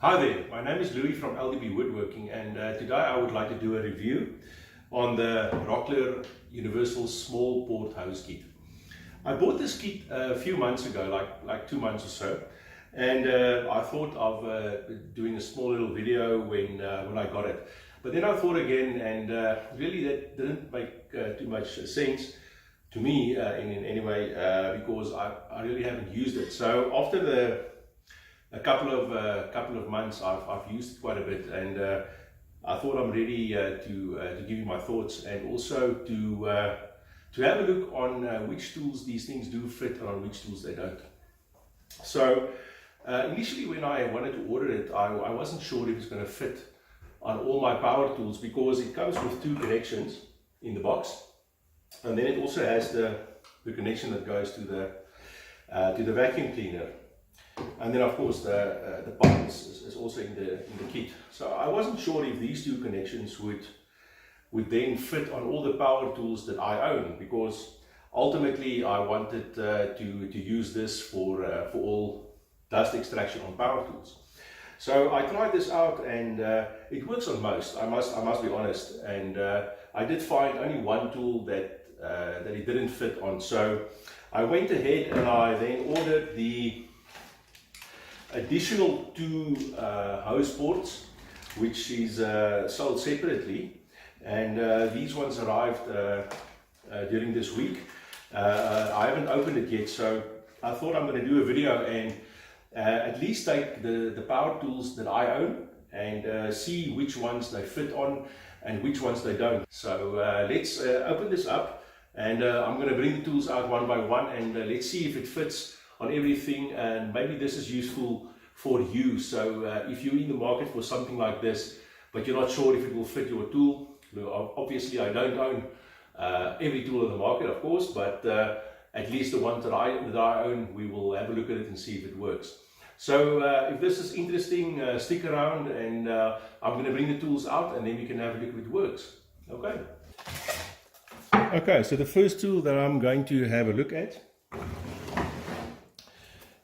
Hi there, my name is Louis from LDB Woodworking, and today I would like to do a review on the Rockler Universal Small Port Hose Kit. I bought this kit a few months ago, like 2 months or so, and I thought of doing a small little video when I got it. But then I thought again, and really that didn't make too much sense to me in any way, because I really haven't used it. So after a couple of months, I've used it quite a bit, and I thought I'm ready to give you my thoughts, and also to have a look on which tools these things do fit and on which tools they don't. So initially, when I wanted to order it, I wasn't sure if it's going to fit on all my power tools, because it comes with 2 connections in the box, and then it also has the connection that goes to the vacuum cleaner. And then of course the pipe is also in the kit. So I wasn't sure if these 2 connections would then fit on all the power tools that I own, because ultimately I wanted to use this for all dust extraction on power tools. So I tried this out, and it works on most. I must be honest. And I did find only one tool that it didn't fit on. So I went ahead and I then ordered the additional 2 hose ports, which is sold separately, and these ones arrived during this week. I haven't opened it yet, so I thought I'm going to do a video and at least take the power tools that I own and see which ones they fit on and which ones they don't. So let's open this up, and I'm going to bring the tools out one by one, and let's see if it fits on everything, and maybe this is useful for you. So if you're in the market for something like this, but you're not sure if it will fit your tool, obviously I don't own every tool in the market, of course, but at least the ones that I own, we will have a look at it and see if it works. So if this is interesting, stick around, and I'm going to bring the tools out, and then we can have a look if it works. Okay, so the first tool that I'm going to have a look at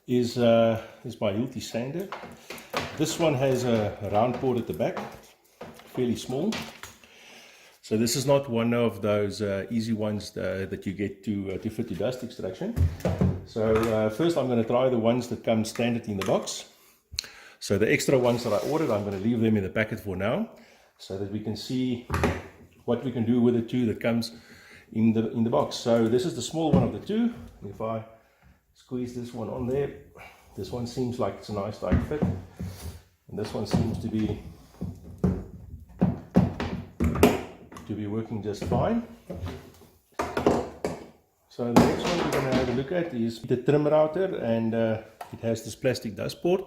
is my Hilti sander. This one has a round port at the back, fairly small. So this is not one of those easy ones that you get to fit to dust extraction. So first I'm going to try the ones that come standard in the box. So the extra ones that I ordered, I'm going to leave them in the packet for now, so that we can see what we can do with the 2 that comes in the box. So this is the small one of the 2. If I squeeze this one on there, this one seems like it's a nice tight fit, and this one seems to be working just fine. So the next one we're going to have a look at is the trim router, and it has this plastic dust port.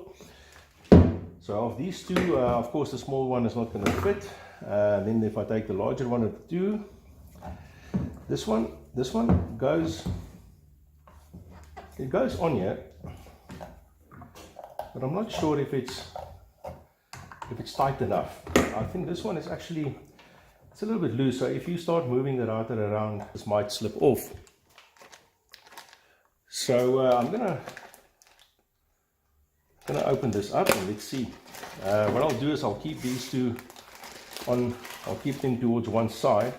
So of these 2, of course the small one is not going to fit. Then if I take the larger one of the 2, this one goes on here, but I'm not sure if it's tight enough. I think this one is actually, it's a little bit loose, so if you start moving the router around, this might slip off. So I'm gonna open this up, and let's see. What I'll do is I'll keep these 2 on, I'll keep them towards one side,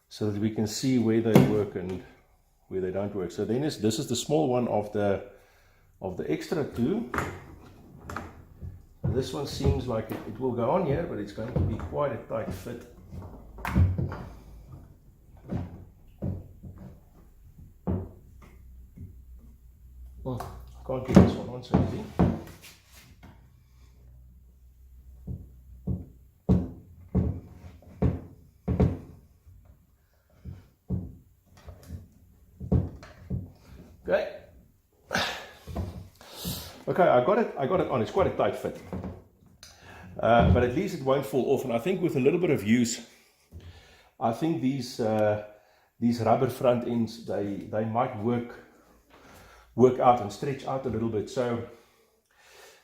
so that we can see where they work and where they don't work. So then this is the small one of the extra 2. This one seems like it will go on here, but it's going to be quite a tight fit. Well, I can't get this one on so easy. Okay, I got it on. It's quite a tight fit, but at least it won't fall off. And I think with a little bit of use, I think these rubber front ends, they might work out and stretch out a little bit. So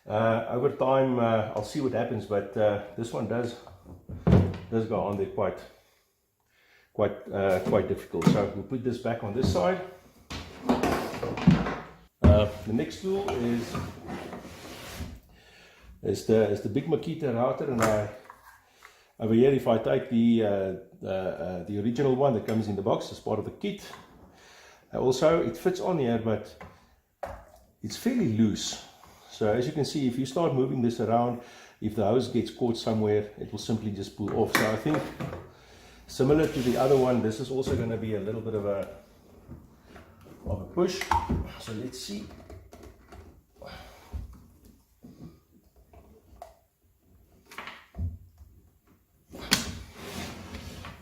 over time, I'll see what happens. But this one does go on there quite difficult. So we'll put this back on this side. The next tool is is the big Makita router, and over here, if I take the original one that comes in the box as part of the kit, also it fits on here, but it's fairly loose. So as you can see, if you start moving this around, if the hose gets caught somewhere, it will simply just pull off. So I think similar to the other one, this is also going to be a little bit of a push. So let's see.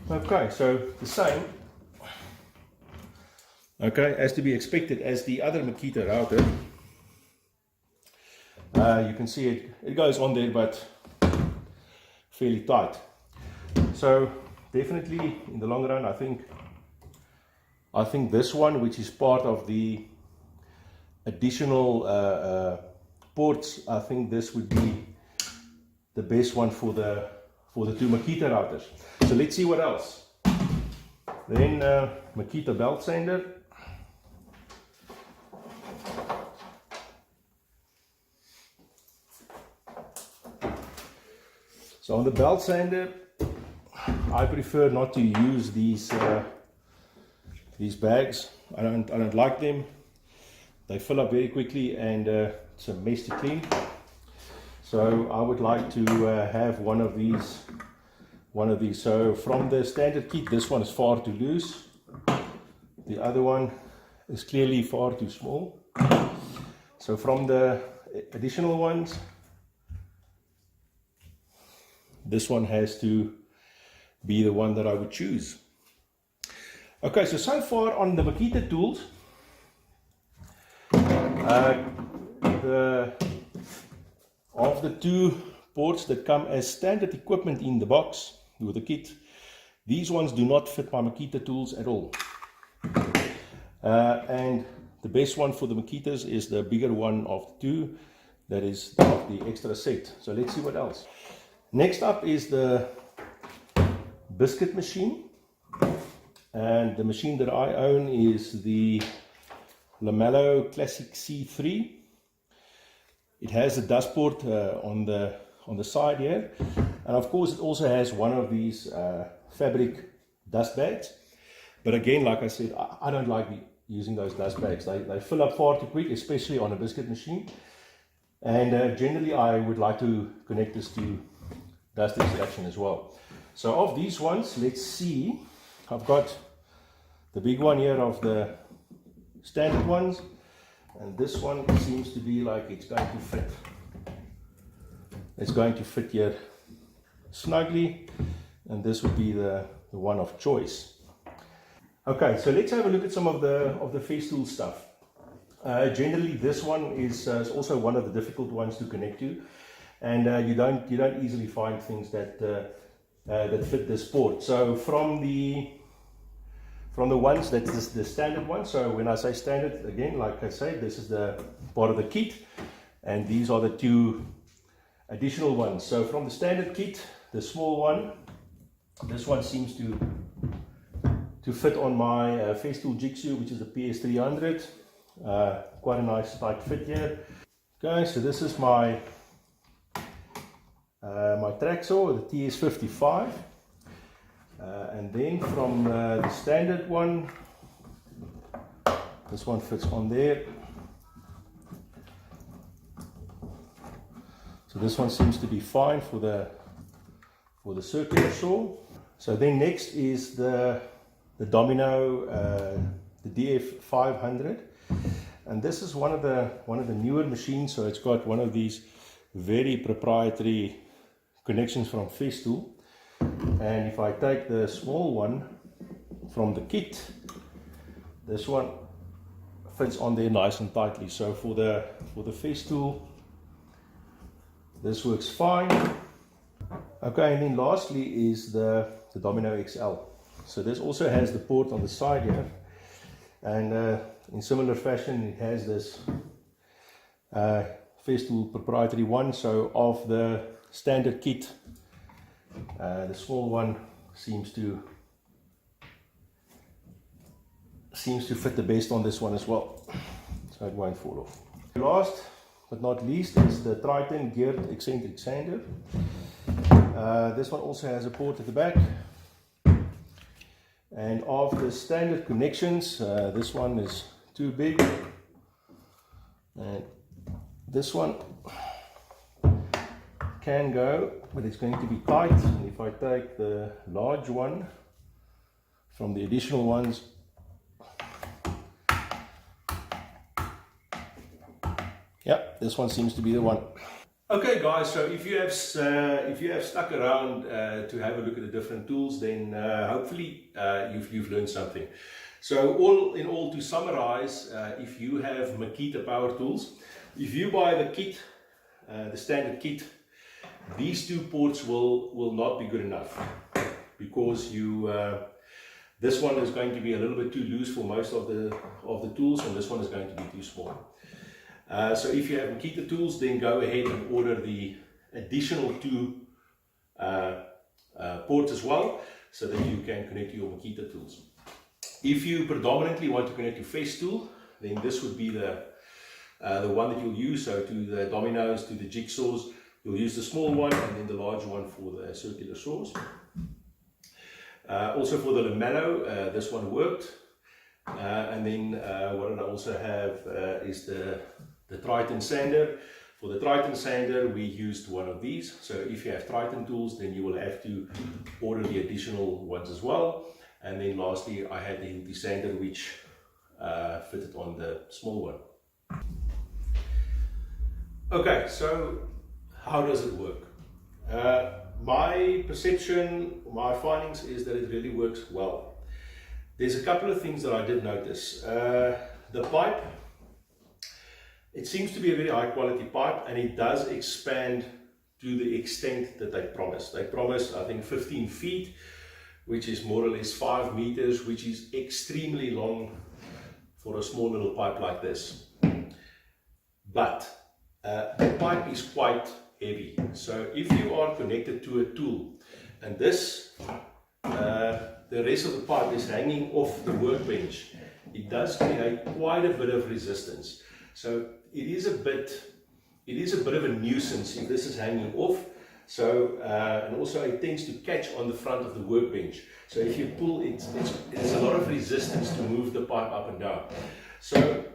Okay, so the same, okay, as to be expected as the other Makita router. You can see it goes on there, but fairly tight. So definitely in the long run, I think this one, which is part of the additional ports, I think this would be the best one for the two Makita routers. So let's see what else. Then Makita belt sander. So on the belt sander, I prefer not to use these bags. I don't like them. They fill up very quickly, and it's a mess to clean. So I would like to have one of these. So from the standard kit, this one is far too loose. The other one is clearly far too small. So from the additional ones, this one has to be the one that I would choose. Okay, so far on the Makita tools, of the two ports that come as standard equipment in the box with the kit, these ones do not fit my Makita tools at all. And the best one for the Makitas is the bigger one of the two, that is the extra set. So let's see what else. Next up is the Biscuit Machine, and the machine that I own is the Lamello Classic C3. It has a dust port on the side here, and of course it also has one of these fabric dust bags. But again, like I said, I don't like using those dust bags. They fill up far too quick, especially on a Biscuit Machine. And generally I would like to connect this to dust extraction as well. So of these ones, let's see. I've got the big one here of the standard ones, and this one seems to be like it's going to fit. It's going to fit here snugly, and this would be the one of choice. Okay, so let's have a look at some of the Festool stuff. Generally, this one is also one of the difficult ones to connect to, and you don't easily find things that fit this port. So from the ones that's the standard one. So when I say standard, again, like I say, this is the part of the kit, and these are the two additional ones. So from the standard kit, the small one, this one seems to fit on my Festool Jigsaw, which is the PS300. Quite a nice tight fit here. Okay, so this is my my track saw, the TS55. And then from the standard one, this one fits on there. So this one seems to be fine for the circular saw. So then next is the Domino, the DF500, and this is one of the newer machines. So it's got one of these very proprietary connections from Festool. And if I take the small one from the kit, this one fits on there nice and tightly. So for the Festool, this works fine. Okay, and then lastly is the Domino XL. So this also has the port on the side here, and in similar fashion it has this Festool proprietary one. So of the standard kit, the small one seems to fit the best on this one as well, so it won't fall off. Last but not least is the Triton geared eccentric sander. This one also has a port at the back. And of the standard connections, this one is too big, and this one can go, but it's going to be tight. And if I take the large one from the additional ones, yeah, this one seems to be the one. Okay guys, so if you have stuck around to have a look at the different tools, then hopefully you've learned something. So all in all, to summarize, if you have Makita power tools, if you buy the kit, the standard kit, these two ports will not be good enough, because this one is going to be a little bit too loose for most of the tools, and this one is going to be too small. So if you have Makita tools, then go ahead and order the additional two ports as well, so that you can connect to your Makita tools. If you predominantly want to connect to Festool, then this would be the one that you'll use. So to the dominoes, to the jigsaws, you'll use the small one, and then the large one for the circular saws. Also for the lamello, this one worked. And then what I also have is the Triton sander. For the Triton sander, we used one of these. So if you have Triton tools, then you will have to order the additional ones as well. And then lastly, I had the sander, which fitted on the small one. Okay, so how does it work? My perception, my findings is that it really works well. There's a couple of things that I did notice. The pipe, it seems to be a very high quality pipe, and it does expand to the extent that they promised. They promised, I think, 15 feet, which is more or less 5 meters, which is extremely long for a small little pipe like this. But the pipe is quite heavy. So if you are connected to a tool, and this, the rest of the pipe is hanging off the workbench, it does create quite a bit of resistance. So it is a bit of a nuisance if this is hanging off. So and also it tends to catch on the front of the workbench. So if you pull, there's a lot of resistance to move the pipe up and down. So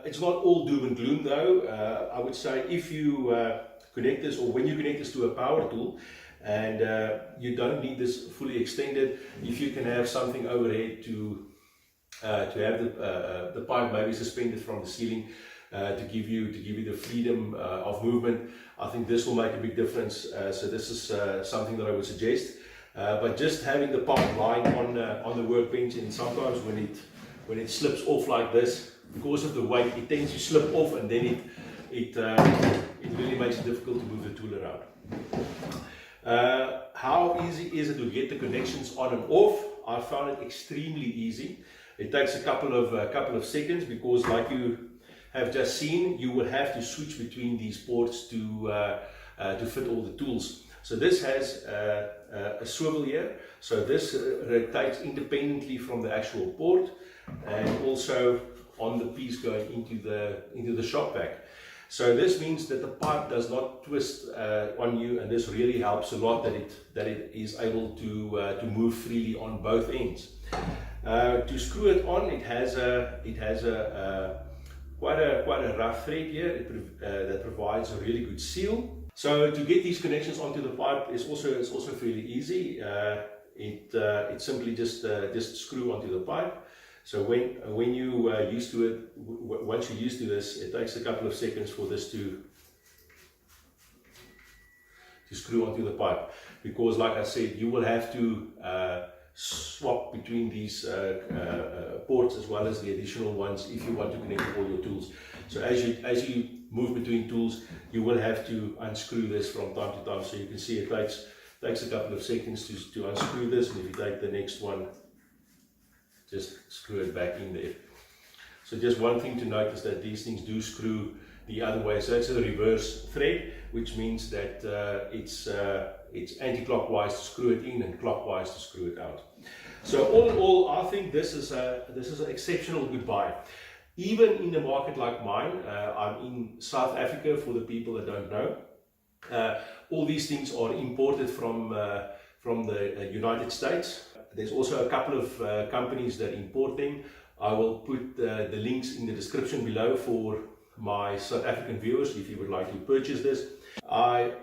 it's not all doom and gloom though. I would say if you connect this, or when you connect this to a power tool, and you don't need this fully extended, if you can have something overhead to have the pipe maybe suspended from the ceiling to give you the freedom of movement, I think this will make a big difference. So this is something that I would suggest. But just having the pipe lying on the workbench, and sometimes when it slips off like this, because of the weight, it tends to slip off, and then it really makes it difficult to move the tool around. How easy is it to get the connections on and off? I found it extremely easy. It takes a couple of seconds, because like you have just seen, you will have to switch between these ports to fit all the tools. So this has a swivel here, so this rotates independently from the actual port, and also on the piece going into the shop vac. So this means that the pipe does not twist on you, and this really helps a lot that it is able to move freely on both ends. To screw it on, it has quite a rough thread here that provides a really good seal. So to get these connections onto the pipe is also fairly easy. It simply just screw onto the pipe. So when you used to it, once you're used to this, it takes a couple of seconds for this to screw onto the pipe, because like I said, you will have to swap between these ports as well as the additional ones if you want to connect all your tools. So as you move between tools, you will have to unscrew this from time to time. So you can see it takes a couple of seconds to unscrew this, and if you take the next one, just screw it back in there. So just one thing to note is that these things do screw the other way. So it's a reverse thread, which means that it's anti-clockwise to screw it in and clockwise to screw it out. So all in all, I think this is an exceptional good buy. Even in a market like mine, I'm in South Africa for the people that don't know. All these things are imported from the United States. There's also a couple of companies that import them. I will put the links in the description below for my South African viewers if you would like to purchase this. I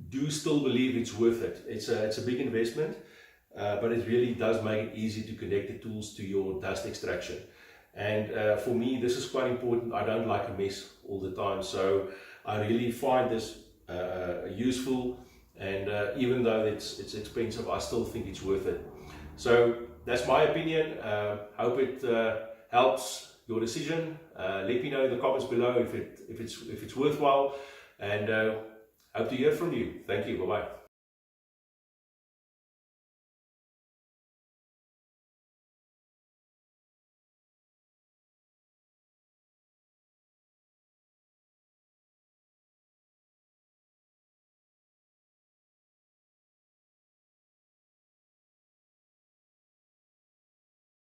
do still believe it's worth it. It's a big investment, but it really does make it easy to connect the tools to your dust extraction. And for me, this is quite important. I don't like a mess all the time, so I really find this useful. And even though it's expensive, I still think it's worth it. So that's my opinion. Hope it helps your decision. Let me know in the comments below if it's worthwhile, and hope to hear from you. Thank you. Bye bye.